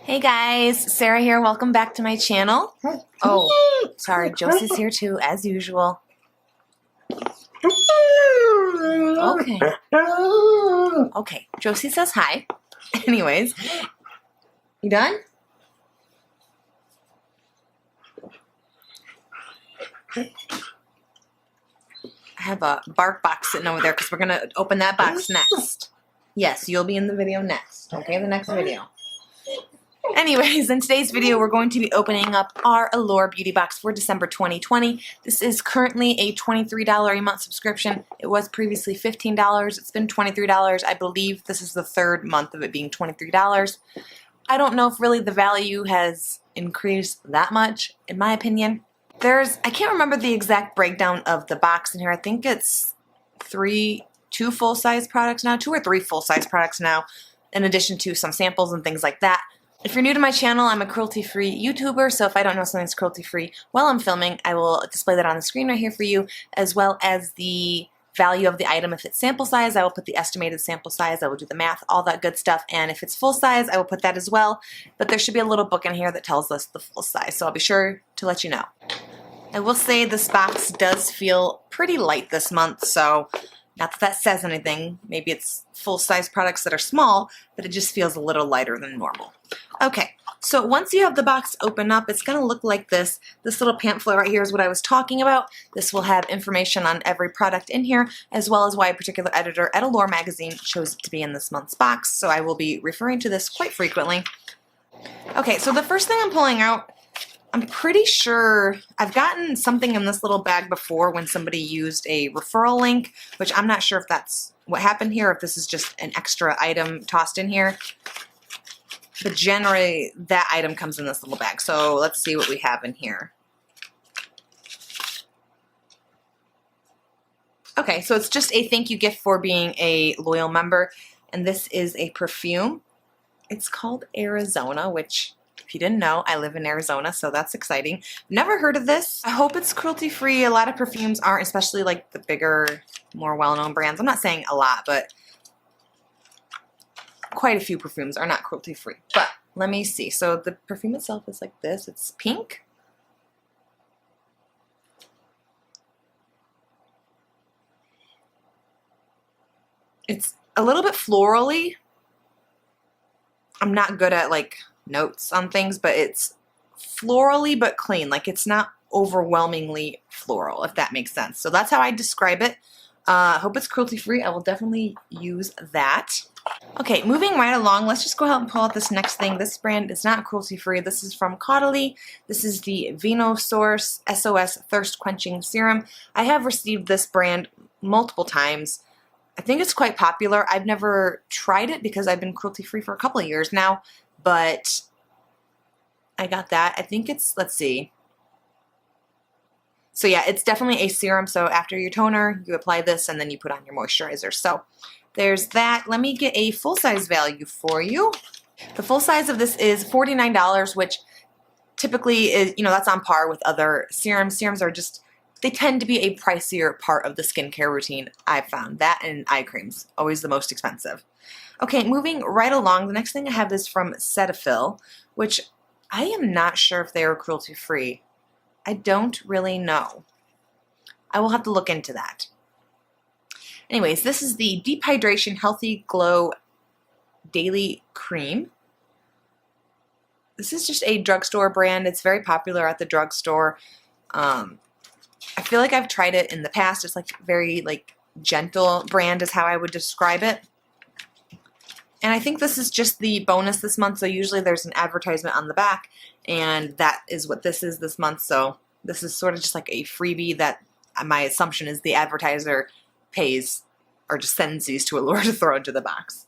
Hey guys, Sarah here. Welcome back to my channel. Oh, sorry, Josie's here too, as usual. Okay. Okay, Josie says hi. Anyways, you done? I have a bark box sitting over there because we're going to open that box next. Yes, you'll be in the video next. Okay, the next video. Anyways, in today's video, we're going to be opening up our Allure Beauty Box for December 2020. This is currently a $23 a month subscription. It was previously $15. It's been $23. I believe this is the third month of it being $23. I don't know if really the value has increased that much, in my opinion. I can't remember the exact breakdown of the box in here. I think it's two full-size products now, 2 or 3 full-size products now, in addition to some samples and things like that. If you're new to my channel, I'm a cruelty-free YouTuber, so if I don't know something's cruelty-free while I'm filming, I will display that on the screen right here for you, as well as the value of the item. If it's sample size, I will put the estimated sample size, I will do the math, all that good stuff, and if it's full size, I will put that as well, but there should be a little book in here that tells us the full size, so I'll be sure to let you know. I will say this box does feel pretty light this month, so not that that says anything. Maybe it's full-size products that are small, but it just feels a little lighter than normal. Okay, so once you have the box open up, it's going to look like this. This little pamphlet right here is what I was talking about. This will have information on every product in here, as well as why a particular editor at Allure magazine chose it to be in this month's box, so I will be referring to this quite frequently. Okay, so the first thing I'm pulling out, I'm pretty sure I've gotten something in this little bag before when somebody used a referral link, which I'm not sure if that's what happened here, if this is just an extra item tossed in here. But generally, that item comes in this little bag. So let's see what we have in here. Okay, so it's just a thank you gift for being a loyal member. And this is a perfume. It's called Arizona, which, if you didn't know, I live in Arizona, so that's exciting. Never heard of this. I hope it's cruelty-free. A lot of perfumes aren't, especially like the bigger, more well-known brands. I'm not saying a lot, but quite a few perfumes are not cruelty-free. But let me see. So the perfume itself is like this. It's pink. It's a little bit florally. I'm not good at like notes on things, but it's florally but clean. Like it's not overwhelmingly floral, if that makes sense. So that's how I describe it. Hope it's cruelty-free. I will definitely use that. Okay, moving right along, let's just go ahead and pull out this next thing. This brand is not cruelty-free. This is from CAUDALIE. This is the Vinosouce SOS Thirst Quenching Serum. I have received this brand multiple times. I think it's quite popular. I've never tried it because I've been cruelty-free for a couple of years now, but I got that. I think it's, let's see. So yeah, it's definitely a serum. So after your toner, you apply this and then you put on your moisturizer. So there's that. Let me get a full-size value for you. The full size of this is $49, which typically is, that's on par with other serums. Serums are just, they tend to be a pricier part of the skincare routine, I've found. That and eye creams, always the most expensive. Okay, moving right along, the next thing I have is from CETAPHIL, which I am not sure if they are cruelty-free. I don't really know. I will have to look into that. Anyways, this is the Deep Hydration Healthy Glow Daily Cream. This is just a drugstore brand. It's very popular at the drugstore. I feel like I've tried it in the past. It's like very gentle brand is how I would describe it. And I think this is just the bonus this month. So usually there's an advertisement on the back, and that is what this is this month. So this is sort of just like a freebie that my assumption is the advertiser pays or just sends these to Allure to throw into the box.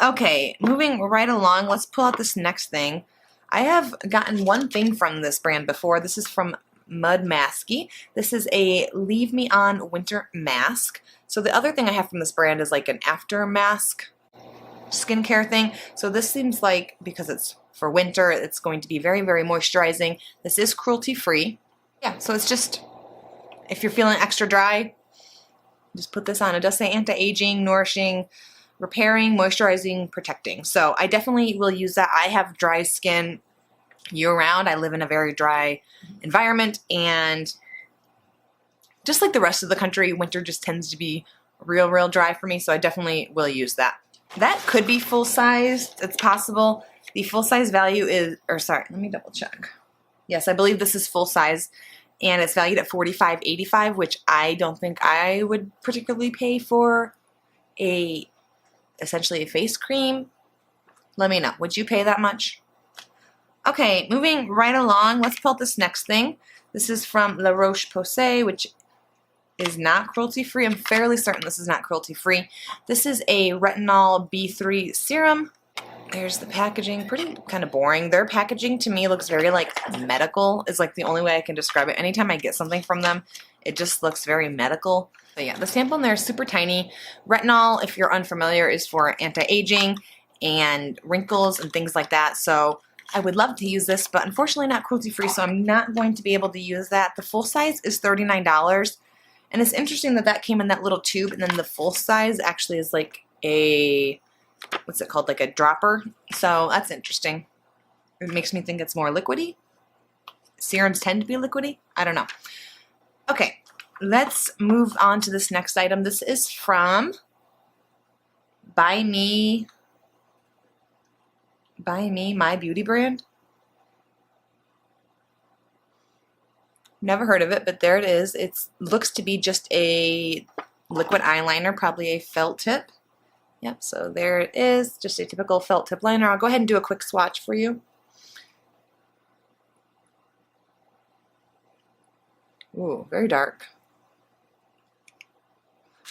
Okay, moving right along, let's pull out this next thing. I have gotten one thing from this brand before. This is from MUDMASKY. This is a Leave Me On Winter Mask. So the other thing I have from this brand is like an after mask skincare thing. So this seems like, because it's for winter, it's going to be very, very moisturizing. This is cruelty-free. Yeah, so it's just, if you're feeling extra dry, just put this on. It does say anti-aging, nourishing, repairing, moisturizing, protecting. So I definitely will use that. I have dry skin year-round. I live in a very dry environment, and just like the rest of the country, winter just tends to be real dry for me, so I definitely will use that. That could be full-size. It's possible. The full-size value is, or sorry, let me double check. Yes, I believe this is full-size, and it's valued at $45.85, which I don't think I would particularly pay for essentially a face cream. Let me know. Would you pay that much? Okay, moving right along, let's pull out this next thing. This is from La Roche-Posay, which is not cruelty-free. I'm fairly certain this is not cruelty-free. This is a retinol B3 serum. There's the packaging. Pretty kind of boring. Their packaging to me looks very like medical, is like the only way I can describe it. Anytime I get something from them, it just looks very medical. But yeah, the sample in there is super tiny. Retinol, if you're unfamiliar, is for anti-aging and wrinkles and things like that. So I would love to use this, but unfortunately not cruelty-free, so I'm not going to be able to use that. The full size is $39. And it's interesting that that came in that little tube, and then the full size actually is like a, what's it called, like a dropper. So that's interesting. It makes me think it's more liquidy. Serums tend to be liquidy. I don't know. Okay, let's move on to this next item. This is from By Me, my beauty brand. Never heard of it, but there it is. It looks to be just a liquid eyeliner, probably a felt tip. Yep, so there it is, just a typical felt tip liner. I'll go ahead and do a quick swatch for you. Ooh, very dark.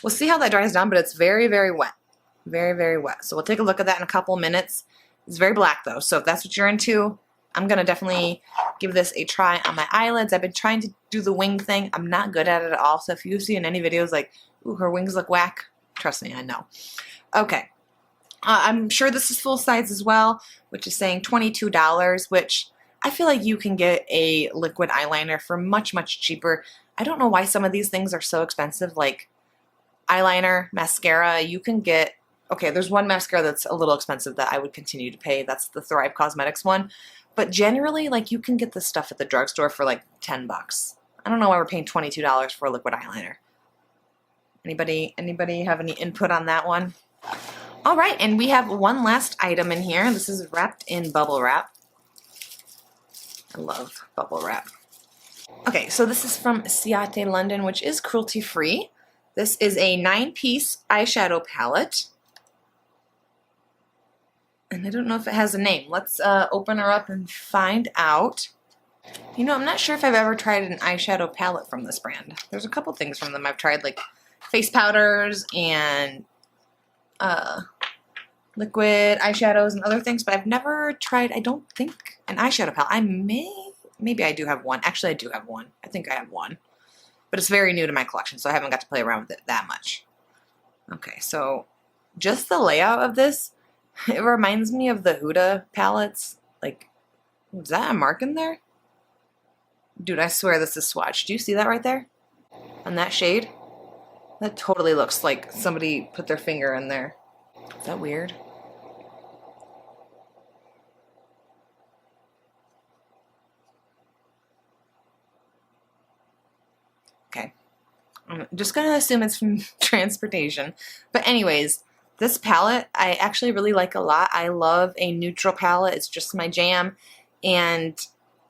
We'll see how that dries down, but it's very wet. Very wet. So we'll take a look at that in a couple minutes. It's very black though, so if that's what you're into, I'm going to definitely give this a try on my eyelids. I've been trying to do the wing thing. I'm not good at it at all, so if you see in any videos like, ooh, her wings look whack, trust me, I know. Okay. I'm sure this is full size as well, which is saying $22, which I feel like you can get a liquid eyeliner for much cheaper. I don't know why some of these things are so expensive, like eyeliner, mascara, you can get, okay, there's one mascara that's a little expensive that I would continue to pay. That's the Thrive Cosmetics one. But generally, like, you can get this stuff at the drugstore for like 10 bucks. I don't know why we're paying $22 for a liquid eyeliner. Anybody have any input on that one? All right, and we have one last item in here. This is wrapped in bubble wrap. I love bubble wrap. Okay, so this is from Ciate London, which is cruelty-free. This is a 9-piece eyeshadow palette. And I don't know if it has a name. Let's open her up and find out. You know, I'm not sure if I've ever tried an eyeshadow palette from this brand. There's a couple things from them I've tried, like face powders and liquid eyeshadows and other things, but I've never tried, I don't think, an eyeshadow palette. Maybe I do have one. Actually, I do have one. I think I have one. But it's very new to my collection, so I haven't got to play around with it that much. Okay, so just the layout of this, it reminds me of the Huda palettes. Like, is that a mark in there? Dude, I swear this is swatched. Do you see that right there? On that shade? That totally looks like somebody put their finger in there. Is that weird? Okay. I'm just going to assume it's from transportation. But anyways, this palette I actually really like a lot. I love a neutral palette. It's just my jam. And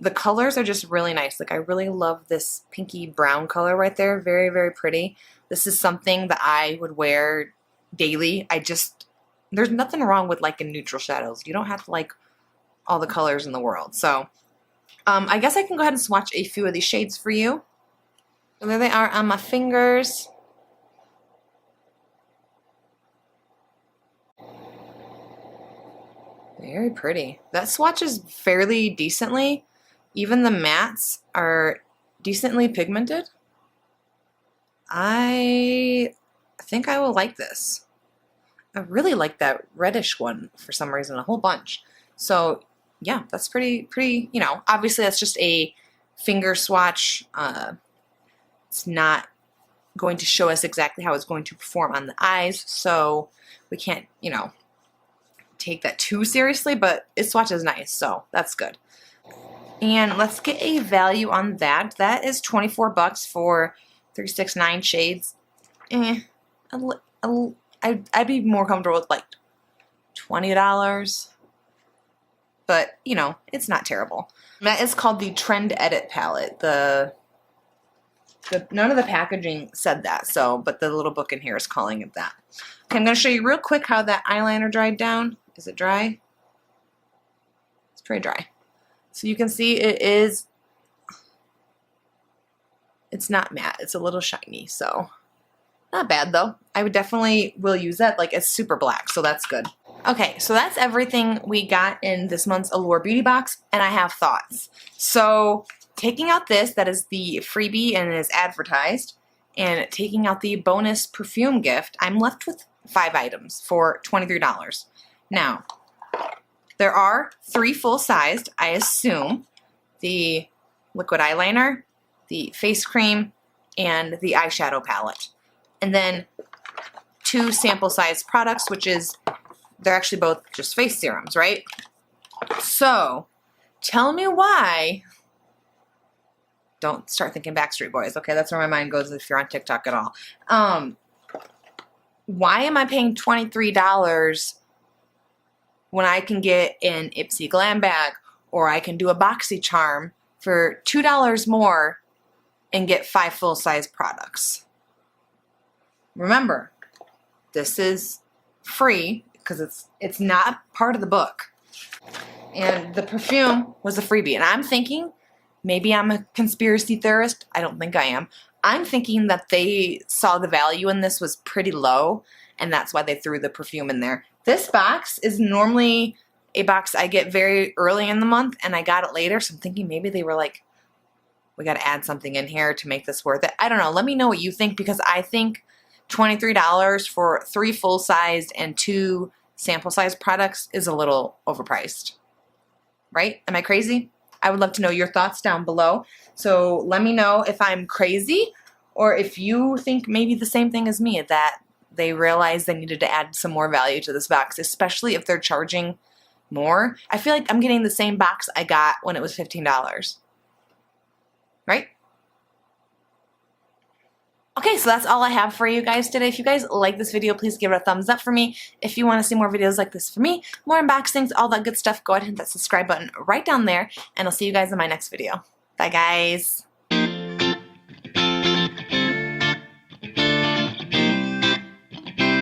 the colors are just really nice. Like, I really love this pinky brown color right there. Very pretty. This is something that I would wear daily. There's nothing wrong with liking neutral shadows. You don't have to like all the colors in the world. So I guess I can go ahead and swatch a few of these shades for you. So there they are on my fingers. Very pretty. That swatches fairly decently. Even the mattes are decently pigmented. I think I will like this. I really like that reddish one for some reason, a whole bunch. So yeah, that's pretty, you know, obviously that's just a finger swatch. It's not going to show us exactly how it's going to perform on the eyes, so we can't, you know, take that too seriously, but its swatch is nice, so that's good. And let's get a value on that. That is 24 bucks for 369 shades. I'd be more comfortable with like $20, but you know, it's not terrible. That is called the Trend Edit palette. None of the packaging said that, so, but the little book in here is calling it that. Okay, I'm going to show you real quick how that eyeliner dried down. Is it dry? It's pretty dry. So you can see it's not matte. It's a little shiny, so not bad though. I would definitely will use that. Like, it's super black, so that's good. Okay, so that's everything we got in this month's Allure Beauty Box, and I have thoughts. So taking out this, that is the freebie and is advertised, and taking out the bonus perfume gift, I'm left with 5 items for $23. Now, there are 3 full-sized, I assume, the liquid eyeliner, the face cream, and the eyeshadow palette. And then 2 sample-sized products, which is, they're actually both just face serums, right? So, tell me why. Don't start thinking Backstreet Boys, okay? That's where my mind goes if you're on TikTok at all. Why am I paying $23 when I can get an Ipsy Glam Bag, or I can do a BoxyCharm for $2 more and get 5 full-size products? Remember, this is free because it's not part of the book. And the perfume was a freebie. And I'm thinking, maybe I'm a conspiracy theorist. I don't think I am. I'm thinking that they saw the value in this was pretty low, and that's why they threw the perfume in there. This box is normally a box I get very early in the month, and I got it later, so I'm thinking maybe they were like, we got to add something in here to make this worth it. I don't know. Let me know what you think, because I think $23 for 3 full-sized and 2 sample-sized products is a little overpriced. Right? Am I crazy? I would love to know your thoughts down below. So let me know if I'm crazy, or if you think maybe the same thing as me, that they realized they needed to add some more value to this box, especially if they're charging more. I feel like I'm getting the same box I got when it was $15. Right? Okay, so that's all I have for you guys today. If you guys like this video, please give it a thumbs up for me. If you want to see more videos like this for me, more unboxings, all that good stuff, go ahead and hit that subscribe button right down there, and I'll see you guys in my next video. Bye, guys.